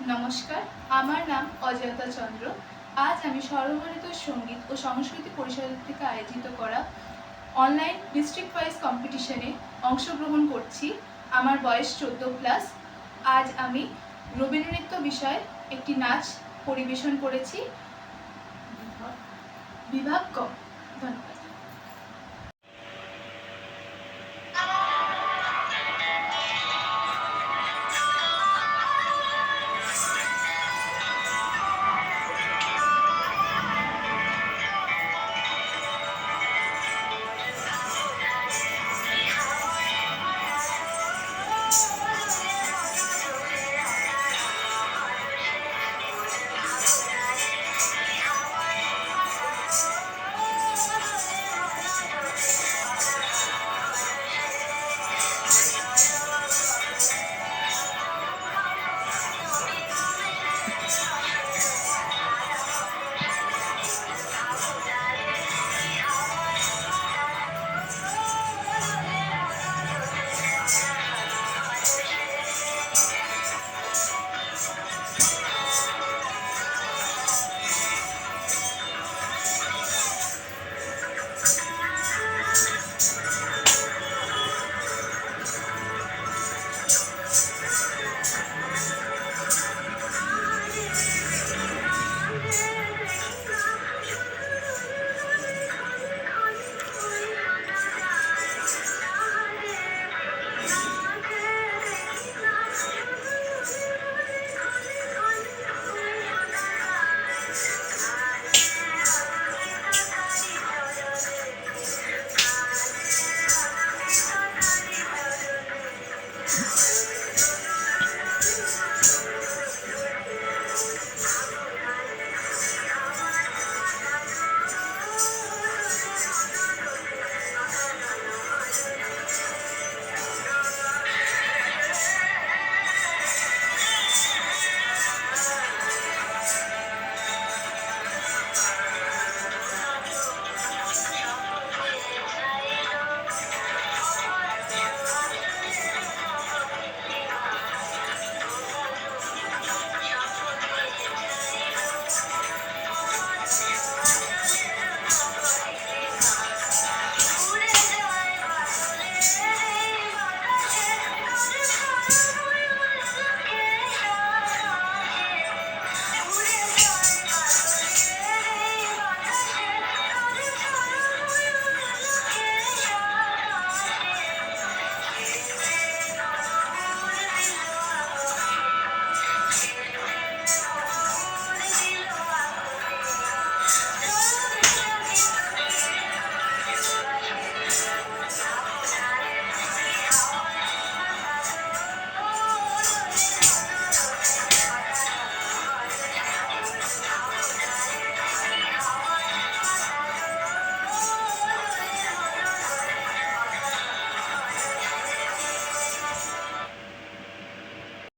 নমস্কার, আমার নাম অজয়তা চন্দ্র। আজ আমি সর্বভারতীয় সঙ্গীত ও সংস্কৃতি পরিষদ থেকে আয়োজিত করা অনলাইন ডিস্ট্রিক্ট ওয়াইজ কম্পিটিশনে অংশগ্রহণ করছি। আমার বয়স 14+। আজ আমি রবীন্দ্রনৃত্য বিষয়ে একটি নাচ পরিবেশন করেছি। বিভাগ ক। ধন্যবাদ।